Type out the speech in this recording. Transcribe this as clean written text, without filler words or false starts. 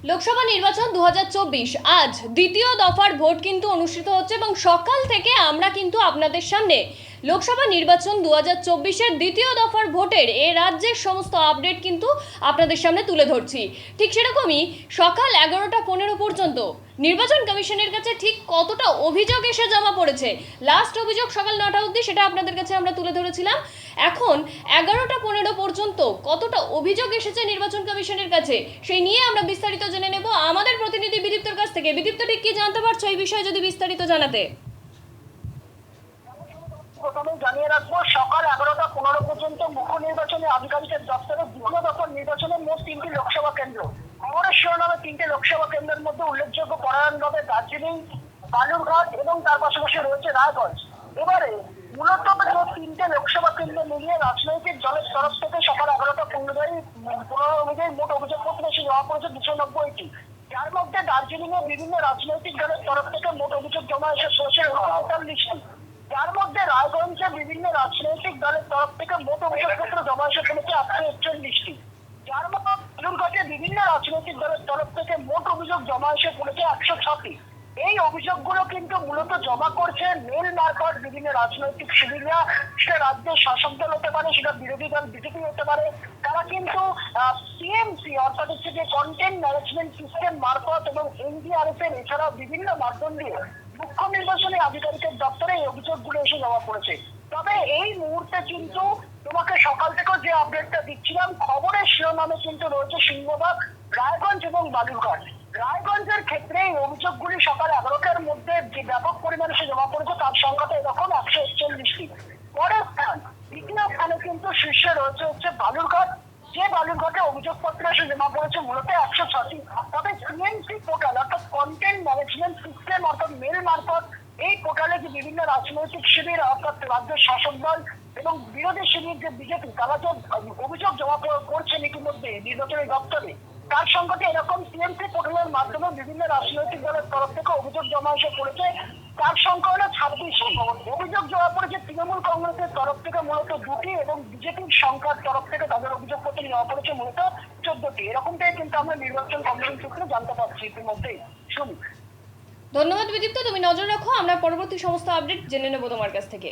লোকসভা নির্বাচন 2024 আজ দ্বিতীয় দফার ভোট কিন্তু অনুষ্ঠিত হচ্ছে এবং সকাল থেকে আমরা কিন্তু আপনাদের সামনে লোকসভা নির্বাচন 2024-এর দ্বিতীয় দফার ভোটের এ রাজ্যের সমস্ত আপডেট কিন্তু আপনাদের সামনে তুলে ধরছি। ঠিক সেরকমই সকাল 11:15 পর্যন্ত নির্বাচন কমিশনের কাছে ঠিক কতটা অভিযোগ এসে জমা পড়েছে, লাস্ট অভিযোগ সকাল 9টা অবধি সেটা আপনাদের কাছে আমরা তুলে ধরেছিলাম। এখন 11:15 পর্যন্ত কতটা অভিযোগ এসেছে নির্বাচন কমিশনের কাছে সেই নিয়ে আমরা বিস্তারিত জেনে নেব আমাদের প্রতিনিধি বিদীপ্তর কাছ থেকে। বিদীপ্ত, ঠিক কি জানতে পারছো এই বিষয়ে যদি বিস্তারিত জানাতে। প্রথমে জানিয়ে রাখবো, সকাল 11:15 পর্যন্ত মুখ্য নির্বাচনী আধিকারিকের দপ্তরে দ্বিতীয় দফার নির্বাচনের মোট 3টি লোকসভা কেন্দ্র, খবরের শিরোনামে 3টে লোকসভা কেন্দ্রের মধ্যে উল্লেখযোগ্য পরায়ণভাবে দার্জিলিং, বালুরঘাট এবং তার পাশাপাশি রয়েছে রায়গঞ্জ। এবারে মূলত 3টে লোকসভা কেন্দ্র মিলিয়ে রাজনৈতিক দলের তরফ থেকে সকাল 11:15 অনুযায়ী মোট অভিযোগপত্র এসে জমা পড়েছে 290টি, যার মধ্যে দার্জিলিং এ বিভিন্ন রাজনৈতিক দলের তরফ থেকে মোট অভিযোগ জমা এসে পড়েছে 49টি, যার মধ্যে রায়গঞ্জে বিভিন্ন রাজনৈতিক দলের তরফ থেকে মোট অভিযোগপত্র জমা এসে পড়েছে 841টি, যার মধ্যে বালুরঘাটে বিভিন্ন রাজনৈতিক দলের তরফ থেকে মোট অভিযোগ জমা এসে পড়েছে 106টি। এই অভিযোগগুলো কিন্তু মূলত জমা করছে মেল মারফত বিভিন্ন রাজনৈতিক শিবিররা, সেটা রাজ্যের শাসক দল হতে পারে, সেটা বিরোধী দল বিজেপি হতে পারে। তারা কিন্তু সিএমসি অর্থাৎ হচ্ছে যে কন্টেন্ট ম্যানেজমেন্ট সিস্টেম মারফত এবং এনডিআরএফ এর এছাড়াও বিভিন্ন মাধ্যম দিয়ে মুখ্য নির্বাচনী আধিকারিকের দপ্তরে এই অভিযোগগুলো এসে জমা পড়েছে। তবে এই মুহূর্তে কিন্তু তোমাকে সকাল থেকেও যে আপডেটটা দিচ্ছিলাম, খবরের শিরোনামে কিন্তু রয়েছে সিংহভাগ রায়গঞ্জ এবং বালুরঘাট। রায়গঞ্জের ক্ষেত্রে এই অভিযোগগুলি সকাল 11টার মধ্যে যে ব্যাপক পরিমাণে সে জমা পড়েছে তার সংখ্যাটা এরকম 141টি। পরের স্থান, দ্বিতীয় স্থানে কিন্তু শীর্ষে রয়েছে হচ্ছে বালুরঘাট, যে বালুরঘাটে অভিযোগপত্র এসে জমা পড়েছে মূলত 106টি। তবে সিএমসি পোর্টাল অর্থাৎ কন্টেন্ট ম্যানেজমেন্ট সিস্টেম অর্থাৎ মেল মারফত এই পোর্টালে যে বিভিন্ন রাজনৈতিক শিবির অর্থাৎ রাজ্যের শাসক দল এবং বিরোধী শিবির যে বিজেপি, তারা যে অভিযোগ জমা করছেন ইতিমধ্যে নির্বাচনী দপ্তরে, তার সংখ্যাটা এরকম সিএমসি পোর্টালের মাধ্যমে বিভিন্ন রাজনৈতিক দলের তরফ থেকে অভিযোগ জমা এসে পড়েছে, তার সংখ্যা হলো 26টি। অভিযোগ জমা পড়েছে তৃণমূল কংগ্রেসের তরফ থেকে মূলত 2টি এবং বিজেপির সংখ্যার তরফ থেকে তাদের অভিযোগপত্র জমা পড়েছে মূলত 14টি। এরকমটাই কিন্তু আমরা নির্বাচন কমিশন সূত্রে জানতে পারছি ইতিমধ্যেই। শুনি। ধন্যবাদ বিদীপ্ত, তুমি নজর রাখো, আমরা পরবর্তী সমস্ত আপডেট জেনে নেব তোমার কাছ থেকে।